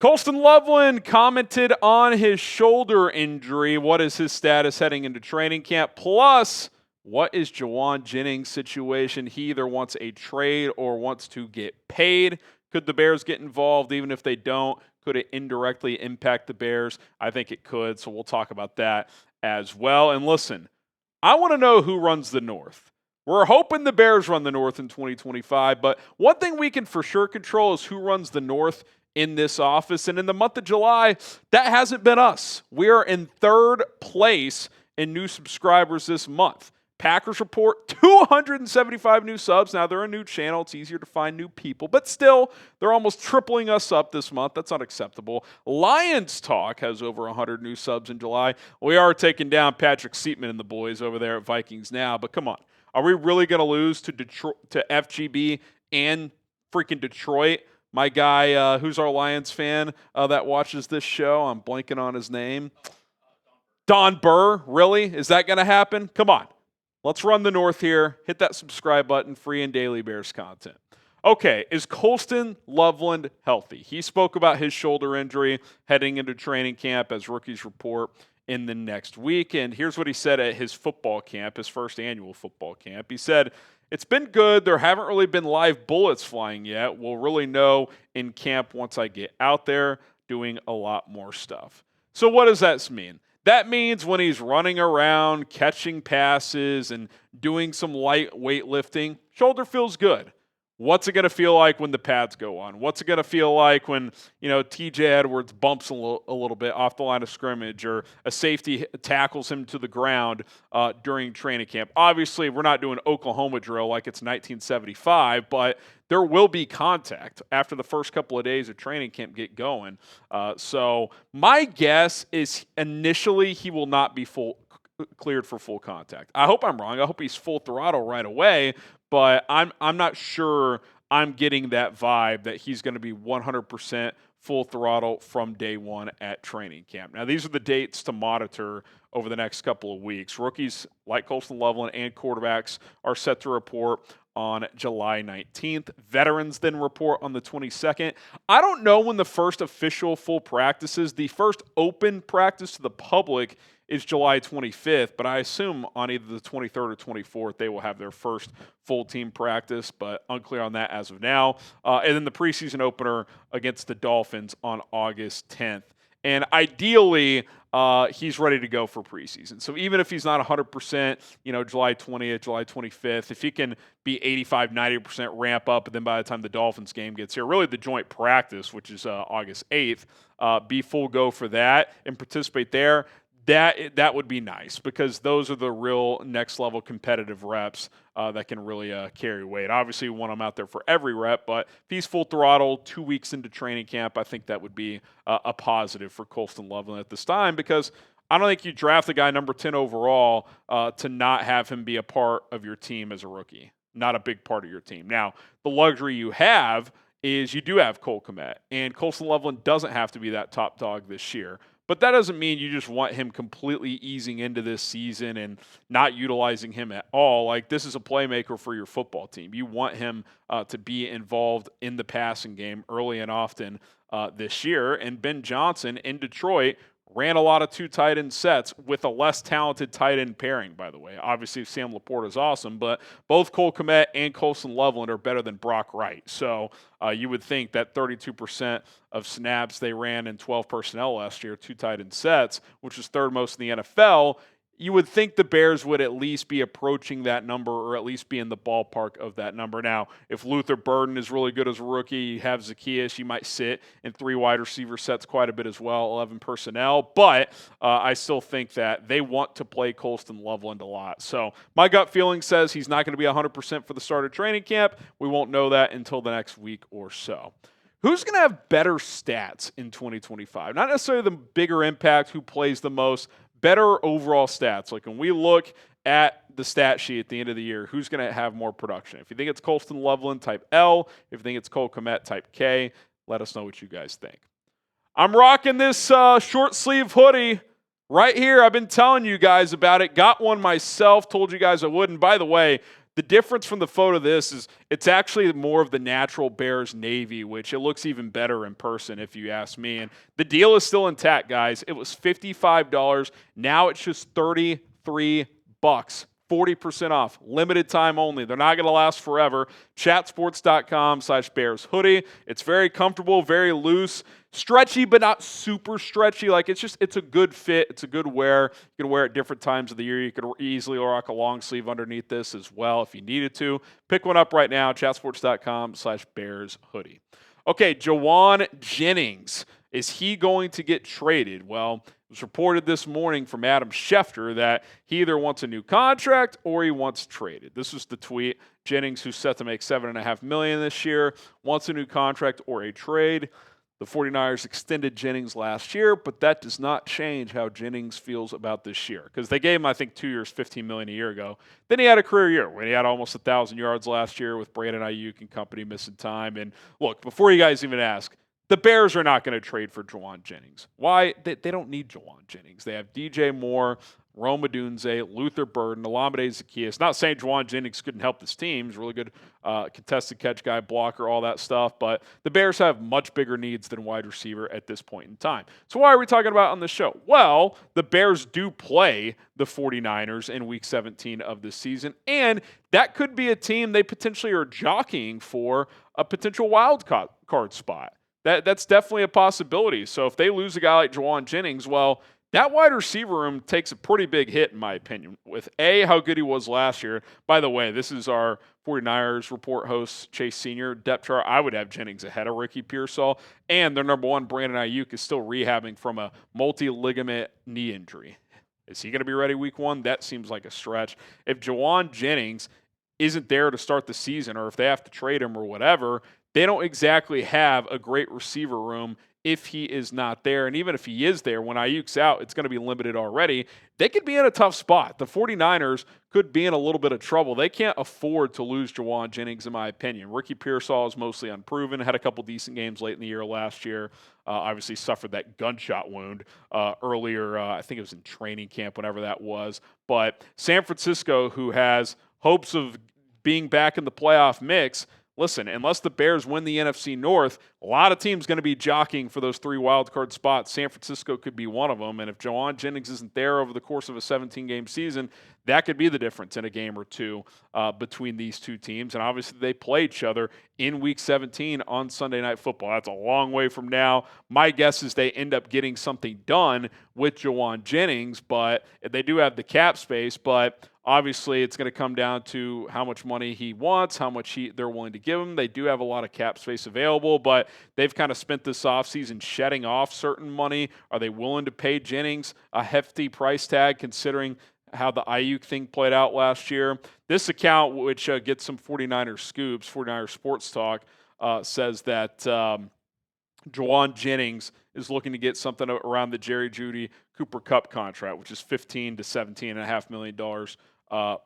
Colston Loveland commented on his shoulder injury. What is his status heading into training camp? Plus, what is Jauan Jennings' situation? He either wants a trade or wants to get paid. Could the Bears get involved? Even if they don't, could it indirectly impact the Bears? I think it could, so we'll talk about that as well. And listen, I want to know who runs the North. We're hoping the Bears run the North in 2025, but one thing we can for sure control is who runs the North in this office. And in the month of July, that hasn't been us. We are in third place in new subscribers this month. Packers report 275 new subs. Now, they're a new channel. It's easier to find new people. But still, they're almost tripling us up this month. That's unacceptable. Lions Talk has over 100 new subs in July. We are taking down Patrick Seatman and the boys over there at Vikings Now. But come on. Are we really going to lose to Detroit, to FGB and freaking Detroit? My guy, who's our Lions fan that watches this show, I'm blanking on his name. Don Burr, really? Is that going to happen? Come on. Let's run the North here. Hit that subscribe button, free and daily Bears content. Okay, is Colston Loveland healthy? He spoke about his shoulder injury heading into training camp as rookies report in the next week. And here's what he said at his football camp, his first annual football camp. He said, "It's been good. There haven't really been live bullets flying yet. We'll really know in camp once I get out there doing a lot more stuff." So what does that mean? That means when he's running around, catching passes, and doing some light weightlifting, shoulder feels good. What's it going to feel like when the pads go on? What's it going to feel like when, TJ Edwards bumps a little bit off the line of scrimmage or a safety tackles him to the ground during training camp? Obviously, we're not doing Oklahoma drill like it's 1975, but there will be contact after the first couple of days of training camp get going. So my guess is initially he will not be cleared for full contact. I hope I'm wrong. I hope he's full throttle right away, but I'm not sure I'm getting that vibe that he's going to be 100% full throttle from day one at training camp. Now, these are the dates to monitor over the next couple of weeks. Rookies like Colston Loveland and quarterbacks are set to report on July 19th. Veterans then report on the 22nd. I don't know when the first official full practice is. The first open practice to the public is July 25th, but I assume on either the 23rd or 24th they will have their first full team practice, but unclear on that as of now. And then the preseason opener against the Dolphins on August 10th. And ideally, he's ready to go for preseason. So even if he's not 100%, July 20th, July 25th, if he can be 85, 90% ramp up, and then by the time the Dolphins game gets here, really the joint practice, which is August 8th, be full go for that and participate there, that would be nice because those are the real next level competitive reps that can really carry weight. Obviously, we want him out there for every rep, but if he's full throttle 2 weeks into training camp, I think that would be a positive for Colston Loveland at this time because I don't think you draft the guy number 10 overall to not have him be a part of your team as a rookie, not a big part of your team. Now, the luxury you have is you do have Cole Kmet, and Colston Loveland doesn't have to be that top dog this year. But that doesn't mean you just want him completely easing into this season and not utilizing him at all. Like, this is a playmaker for your football team. You want him to be involved in the passing game early and often this year. And Ben Johnson in Detroit ran a lot of two tight end sets with a less talented tight end pairing, by the way. Obviously, Sam Laporta is awesome, but both Cole Kmet and Colston Loveland are better than Brock Wright. So you would think that 32% of snaps they ran in 12 personnel last year, two tight end sets, which is third most in the NFL, you would think the Bears would at least be approaching that number or at least be in the ballpark of that number. Now, if Luther Burden is really good as a rookie, you have Zacchaeus, you might sit in 3 wide receiver sets quite a bit as well, 11 personnel. But I still think that they want to play Colston Loveland a lot. So my gut feeling says he's not going to be 100% for the start of training camp. We won't know that until the next week or so. Who's going to have better stats in 2025? Not necessarily the bigger impact, who plays the most, better overall stats. Like when we look at the stat sheet at the end of the year, who's going to have more production? If you think it's Colston Loveland, type L. If you think it's Cole Kmet, type K. Let us know what you guys think. I'm rocking this short sleeve hoodie right here. I've been telling you guys about it. Got one myself. Told you guys I would. And by the way, The difference from the photo of this is it's actually more of the natural Bears navy, which it looks even better in person if you ask me. And the deal is still intact, guys. It was $55. Now it's just $33. 40% off, limited time only. They're not going to last forever. Chatsports.com/Bears hoodie. It's very comfortable, very loose, stretchy, but not super stretchy. Like it's a good fit. It's a good wear. You can wear it different times of the year. You could easily rock a long sleeve underneath this as well if you needed to. Pick one up right now. Chatsports.com/Bears hoodie. Okay, Jauan Jennings. Is he going to get traded? Well, it was reported this morning from Adam Schefter that he either wants a new contract or he wants traded. This was the tweet. Jennings, who's set to make $7.5 million this year, wants a new contract or a trade. The 49ers extended Jennings last year, but that does not change how Jennings feels about this year because they gave him, I think, 2 years, $15 million a year ago. Then he had a career year when he had almost 1,000 yards last year with Brandon Aiyuk and company missing time. And look, before you guys even ask, the Bears are not going to trade for Jauan Jennings. Why? They don't need Jauan Jennings. They have DJ Moore, Rome Odunze, Luther Burden, Olamide Zaccheaus. Not saying Jauan Jennings couldn't help this team. He's a really good contested catch guy, blocker, all that stuff. But the Bears have much bigger needs than wide receiver at this point in time. So why are we talking about it on the show? Well, the Bears do play the 49ers in Week 17 of this season. And that could be a team they potentially are jockeying for a potential wild card spot. That's definitely a possibility. So if they lose a guy like Jauan Jennings, well, that wide receiver room takes a pretty big hit, in my opinion, with how good he was last year. By the way, this is our 49ers report host, Chase Sr. depth chart. I would have Jennings ahead of Ricky Pearsall. And their number one, Brandon Aiyuk, is still rehabbing from a multi-ligament knee injury. Is he going to be ready week 1? That seems like a stretch. If Jauan Jennings isn't there to start the season, or if they have to trade him or whatever, they don't exactly have a great receiver room if he is not there. And even if he is there, when Aiyuk's out, it's going to be limited already. They could be in a tough spot. The 49ers could be in a little bit of trouble. They can't afford to lose Jauan Jennings, in my opinion. Ricky Pearsall is mostly unproven, had a couple decent games late in the year last year. Obviously suffered that gunshot wound earlier. I think it was in training camp, whenever that was. But San Francisco, who has hopes of being back in the playoff mix, listen, unless the Bears win the NFC North, a lot of teams going to be jockeying for those 3 wildcard spots. San Francisco could be one of them, and if Jauan Jennings isn't there over the course of a 17-game season, that could be the difference in a game or two between these two teams. And obviously they play each other in Week 17 on Sunday Night Football. That's a long way from now. My guess is they end up getting something done with Jauan Jennings, but they do have the cap space, but obviously, it's going to come down to how much money he wants, how much they're willing to give him. They do have a lot of cap space available, but they've kind of spent this offseason shedding off certain money. Are they willing to pay Jennings a hefty price tag considering how the Aiyuk thing played out last year? This account, which gets some 49ers scoops, 49ers Sports Talk, says that Jauan Jennings is looking to get something around the Jerry Jeudy Cooper Kupp contract, which is $15 to $17.5 million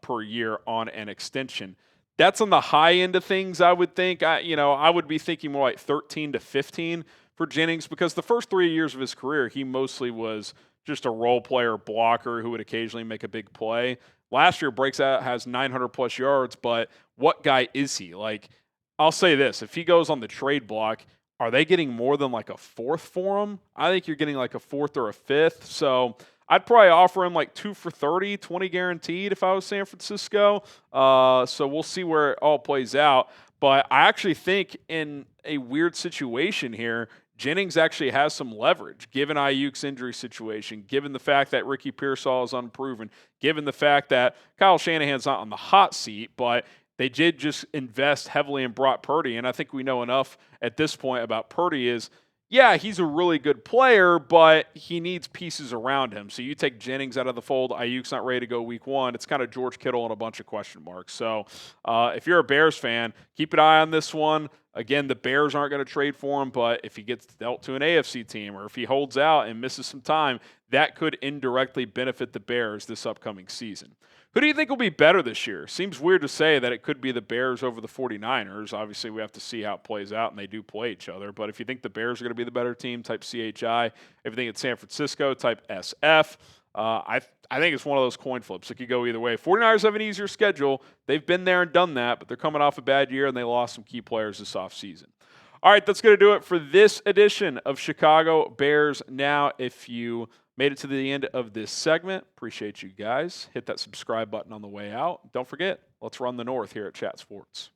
per year on an extension. That's on the high end of things, I would think. I would be thinking more like 13 to 15 for Jennings, because the first 3 years of his career, he mostly was just a role player blocker who would occasionally make a big play. Last year, breaks out, has 900 plus yards, but what guy is he? Like, I'll say this, if he goes on the trade block, are they getting more than like a 4th for him? I think you're getting like a 4th or a 5th. So I'd probably offer him like 2 for 30, 20 guaranteed if I was San Francisco. So we'll see where it all plays out. But I actually think in a weird situation here, Jennings actually has some leverage, given Aiyuk's injury situation, given the fact that Ricky Pearsall is unproven, given the fact that Kyle Shanahan's not on the hot seat, but they did just invest heavily in Brock Purdy. And I think we know enough at this point about Purdy is, yeah, he's a really good player, but he needs pieces around him. So you take Jennings out of the fold, Aiyuk's not ready to go week 1. It's kind of George Kittle and a bunch of question marks. So if you're a Bears fan, keep an eye on this one. Again, the Bears aren't going to trade for him, but if he gets dealt to an AFC team or if he holds out and misses some time, that could indirectly benefit the Bears this upcoming season. Who do you think will be better this year? Seems weird to say that it could be the Bears over the 49ers. Obviously, we have to see how it plays out, and they do play each other. But if you think the Bears are going to be the better team, type CHI. If you think it's San Francisco, type SF. I think it's one of those coin flips. It could go either way. 49ers have an easier schedule. They've been there and done that, but they're coming off a bad year, and they lost some key players this offseason. All right, that's going to do it for this edition of Chicago Bears Now. If you made it to the end of this segment, appreciate you guys. Hit that subscribe button on the way out. Don't forget, let's run the North here at Chat Sports.